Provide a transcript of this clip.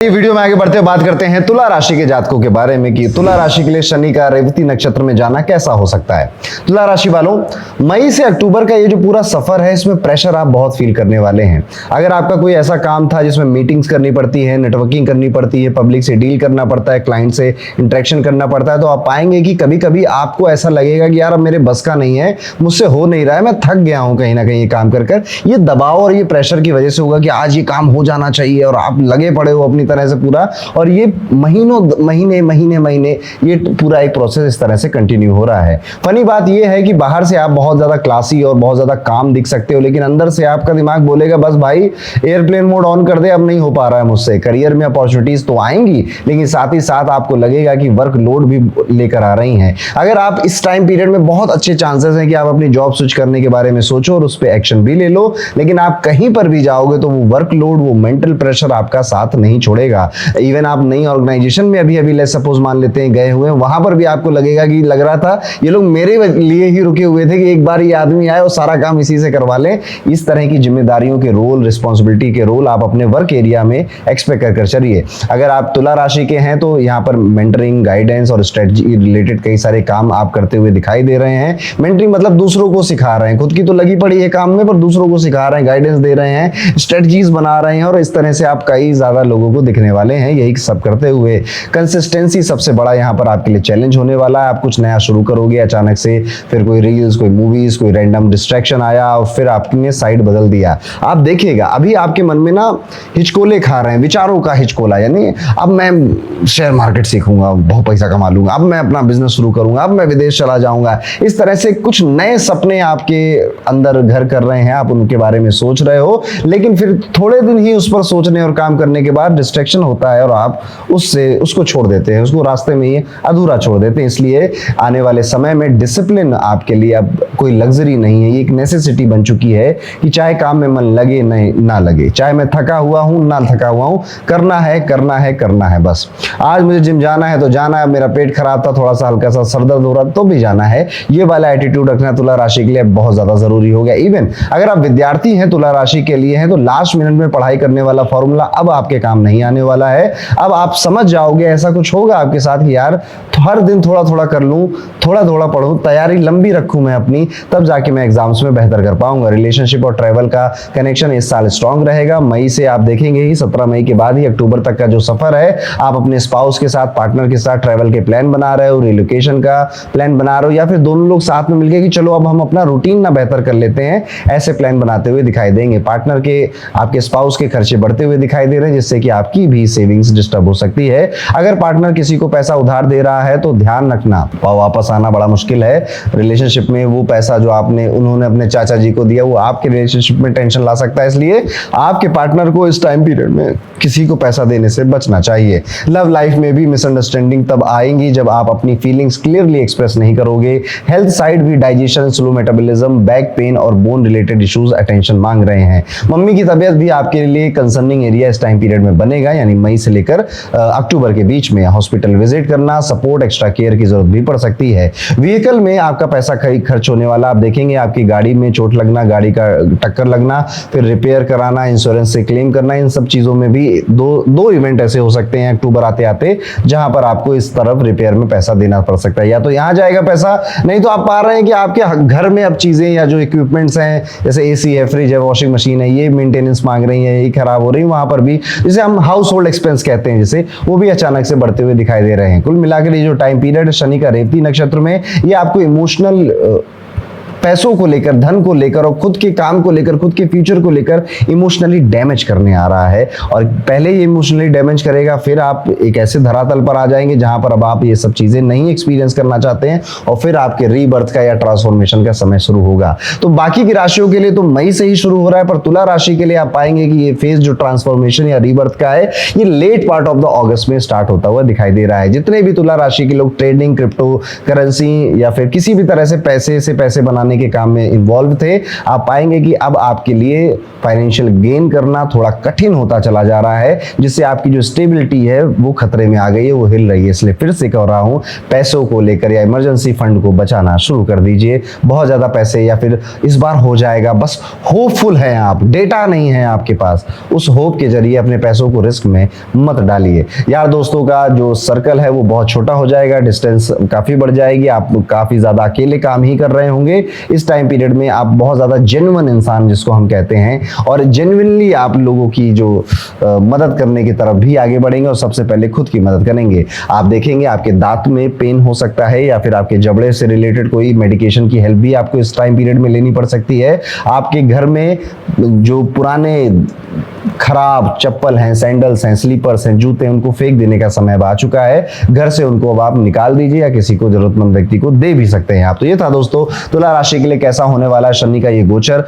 ये वीडियो में आगे बढ़ते हुए बात करते हैं तुला राशि के जातकों के बारे में कि तुला राशि के लिए शनि का रेवती नक्षत्र में जाना कैसा हो सकता है। तुला राशि वालों, मई से अक्टूबर का ये जो पूरा सफर है इसमें प्रेशर आप बहुत फील करने वाले हैं। अगर आपका कोई ऐसा काम था जिसमें मीटिंग्स करनी पड़ती है, नेटवर्किंग करनी पड़ती है, पब्लिक से डील करना पड़ता है, क्लाइंट से इंटरेक्शन करना पड़ता है, तो आप पाएंगे कि कभी कभी आपको ऐसा लगेगा कि यार अब मेरे बस का नहीं है, मुझसे हो नहीं रहा है, मैं थक गया हूं कहीं ना कहीं ये काम कर कर। ये दबाव और ये प्रेशर की वजह से होगा कि आज ये काम हो जाना चाहिए और आप लगे पड़े हो अपनी तरह से पूरा, और ये महीने ये पूरा एक प्रोसेस इस तरह से कंटिन्यू हो रहा है। फनी बात ये है कि बाहर से आप बहुत ज्यादा क्लासी और बहुत ज्यादा काम दिख सकते हो, लेकिन अंदर से आपका दिमाग बोलेगा बस भाई एयरप्लेन मोड ऑन कर दे, अब नहीं हो पा रहा है मुझसे। करियर में अपॉर्चुनिटीज तो आएंगी, लेकिन साथ ही साथ आपको लगेगा कि वर्क लोड भी लेकर आ रही हैं। अगर आप इस टाइम पीरियड में बहुत अच्छे चांसेस हैं कि आप अपनी जॉब स्विच करने के बारे में सोचो और उस पर एक्शन भी ले लो, लेकिन आप कहीं पर भी जाओगे तो वो वर्कलोड, वो मेंटल प्रेशर आपका साथ नहीं छोड़ेगा। इवन आप नई ऑर्गेनाइजेशन में अभी लेट्स सपोज मान लेते हैं गए हुए, वहां पर भी आपको लगेगा कि लग रहा था ये लोग मेरे लिए ही रुके हुए थे कि एक बार ये आदमी आए और सारा काम इसी से करवा लें। इस तरह की जिम्मेदारियों के रोल, रिस्पॉन्सिबिलिटी के रोल आप अपने वर्क एरिया में एक्सपेक्ट कर चलिए। अगर आप तुला राशि के हैं तो यहाँ पर मेंटरिंग, गाइडेंस और स्ट्रेटजी रिलेटेड कई सारे काम आप करते हुए दिखाई दे रहे हैं। मेंटरिंग मतलब दूसरों को सिखा रहे हैं, खुद की तो लगी पड़ी है काम में, पर दूसरों को सिखा रहे हैं, गाइडेंस दे रहे हैं, स्ट्रेटजीज बना रहे हैं, और इस तरह से आप कई ज्यादा लोगों को दिखने वाले हैं यही सब करते हुए। कंसिस्टेंसी सबसे बड़ा यहाँ पर आपके लिए चैलेंज होने वाला है। आप कुछ नया शुरू करोगे, अचानक से फिर कोई रील्स, कोई मूवीज, कोई रैंडम डिस्ट्रैक्शन आया और फिर आपने साइड बदल दिया। आप देखिएगा अभी आपके मन में ना हिचकोले खा रहे हैं, विचारों का हिचकोला, यानी अब मैं शेयर मार्केट सीखूंगा, बहुत पैसा कमा लूंगा, अब मैं अपना बिजनेस शुरू करूंगा, अब मैं विदेश चला जाऊंगा। इस तरह से कुछ नए सपने आपके अंदर घर कर रहे हैं, आप उनके बारे में सोच रहे हो, लेकिन फिर थोड़े दिन ही उस पर सोचने और काम करने के बाद डिस्ट्रैक्शन होता है और आप उसको छोड़ देते हैं, उसको रास्ते में ही अधूरा छोड़ देते हैं। इसलिए आने वाले समय में डिसिप्लिन आपके लिए अब कोई लग्जरी नहीं है, ये एक नेसेसिटी बन चुकी है कि चाहे काम में मन लगे नहीं ना लगे, चाहे मैं थका हुआ हूं ना थका हुआ हूं, करना है बस। आज मुझे जिम जाना है तो जाना है, मेरा पेट खराब था, थोड़ा सा हल्का सा सर दर्द हो रहा तो भी जाना है। ये वाला एटीट्यूड रखना तुला राशि के लिए बहुत ज्यादा जरूरी हो गया। इवन अगर आप विद्यार्थी हैं, तुला राशि के लिए हैं, तो लास्ट मिनट में पढ़ाई करने वाला फॉर्मूला अब आपके काम नहीं आने वाला है। अब आप समझ जाओगे, ऐसा कुछ होगा आपके साथ कि यार हर दिन थोड़ा थोड़ा कर लूं, थोड़ा थोड़ा पढूं, तैयारी लंबी रखूं मैं अपनी, तब जाके मैं एग्जाम्स में बेहतर कर पाऊंगा। रिलेशनशिप और ट्रैवल का कनेक्शन इस साल स्ट्रांग रहेगा। मई से आप देखेंगे ही 17 मई के बाद ही अक्टूबर तक का जो सफर है, आप अपने स्पाउस के साथ, पार्टनर के साथ ट्रैवल के प्लान बना रहे हो, रिलोकेशन का प्लान बना रहे हो, या फिर दोनों लोग साथ में मिलकर कि चलो अब हम अपना रूटीन ना बेहतर कर लेते हैं, ऐसे प्लान बनाते हुए दिखाई देंगे। पार्टनर के, आपके स्पाउस के खर्चे बढ़ते हुए दिखाई दे रहे हैं, जिससे कि आपकी भी सेविंग्स डिस्टर्ब हो सकती है। अगर पार्टनर किसी को पैसा उधार दे रहा है तो ध्यान रखना, वापस आना बड़ा मुश्किल है। रिलेशनशिप में वो पैसा जो उन्होंने अपने चाचा जी को दिया, वो आपके रिलेशनशिप में टेंशन ला सकता है। इसलिए आपके पार्टनर को इस टाइम पीरियड में किसी को पैसा देने से बचना चाहिए। लव लाइफ में भी मिसअंडरस्टैंडिंग तब आएंगी जब आप अपनी फीलिंग्स क्लियरली एक्सप्रेस नहीं करोगे। हेल्थ साइड भी digestion, slow metabolism, back pain और बोन रिलेटेड इश्यूज अटेंशन मांग रहे हैं। मम्मी की तबीयत भी आपके लिए कंसर्निंग एरिया इस टाइम पीरियड में बनेगा, यानी मई से लेकर अक्टूबर के बीच में। हॉस्पिटल विजिट करना, सपोर्ट, एक्स्ट्रा केयर की जरूरत भी पड़ सकती है। व्हीकल में आपका पैसा खर्च होने वाला, आप देखेंगे आपकी गाड़ी में चोट लगना, गाड़ी का टक्कर लगना, फिर रिपेयर कराना, इंश्योरेंस से क्लेम करना, इन सब चीजों में भी दो इवेंट ऐसे हो सकते हैं अक्टूबर आते आते जहां पर आपको इस तरफ रिपेयर में पैसा देना पड़ सकता है। या तो यहां जाएगा पैसा, नहीं तो आप पा रहे हैं कि आपके घर में अब चीजें या जो इक्विपमेंट्स हैं, जैसे एसी है, फ्रिज है, वॉशिंग मशीन है, ये मेंटेनेंस मांग रही है, ये खराब हो रही है, वहां पर भी जिसे हम हाउस होल्ड एक्सपेंस कहते हैं, जैसे वो भी अचानक से बढ़ते हुए दिखाई दे रहे हैं। कुल मिलाकर ये जो टाइम पीरियड शनि का रेवती नक्षत्र में, ये आपको इमोशनल पैसों को लेकर, धन को लेकर और खुद के काम को लेकर, खुद के फ्यूचर को लेकर इमोशनली डैमेज करने आ रहा है। और पहले ये इमोशनली डैमेज करेगा, फिर आप एक ऐसे धरातल पर आ जाएंगे जहां पर अब आप ये सब चीजें नहीं एक्सपीरियंस करना चाहते हैं, और फिर आपके रीबर्थ का या ट्रांसफॉर्मेशन का समय शुरू होगा। तो बाकी की राशियों के लिए तो मई से ही शुरू हो रहा है, पर तुला राशि के लिए आप पाएंगे कि ये फेज जो ट्रांसफॉर्मेशन या रीबर्थ का है, ये लेट पार्ट ऑफ द अगस्त में स्टार्ट होता हुआ दिखाई दे रहा है। जितने भी तुला राशि के लोग ट्रेडिंग, क्रिप्टो करेंसी या फिर किसी भी तरह से पैसे बनाने बढ़ाने के काम में इन्वॉल्व थे, आप पाएंगे कि अब आपके लिए फाइनेंशियल गेन करना थोड़ा कठिन होता चला जा रहा है, जिससे आपकी जो स्टेबिलिटी है वो खतरे में आ गई है, वो हिल रही है। इसलिए फिर से कह रहा हूं, पैसों को लेकर या इमरजेंसी फंड को बचाना शुरू कर दीजिए। बहुत ज्यादा पैसे या फिर इस बार हो जाएगा, बस होपफुल है आप, डेटा नहीं है आपके पास, उस होप के जरिए अपने पैसों को रिस्क में मत डालिए। यार दोस्तों का जो सर्कल है वो बहुत छोटा हो जाएगा, डिस्टेंस काफी बढ़ जाएगी, आप काफी ज्यादा अकेले काम ही कर रहे होंगे। इस टाइम पीरियड में आप बहुत ज्यादा जेन्युइन इंसान जिसको हम कहते हैं, और जेन्युइनली आप लोगों की जो मदद करने की तरफ भी आगे बढ़ेंगे और सबसे पहले खुद की मदद करेंगे। आप देखेंगे आपके दांत में पेन हो सकता है या फिर आपके जबड़े से रिलेटेड कोई मेडिकेशन की हेल्प भी आपको इस टाइम पीरियड में लेनी पड़ सकती है। आपके घर में जो पुराने खराब चप्पल हैं, सैंडल्स हैं, स्लीपर्स हैं, जूते हैं, उनको फेंक देने का समय अब आ चुका है। घर से उनको अब आप निकाल दीजिए या किसी को जरूरतमंद व्यक्ति को दे भी सकते हैं आप। तो ये था दोस्तों तुला राशि के लिए कैसा होने वाला है शनि का ये गोचर।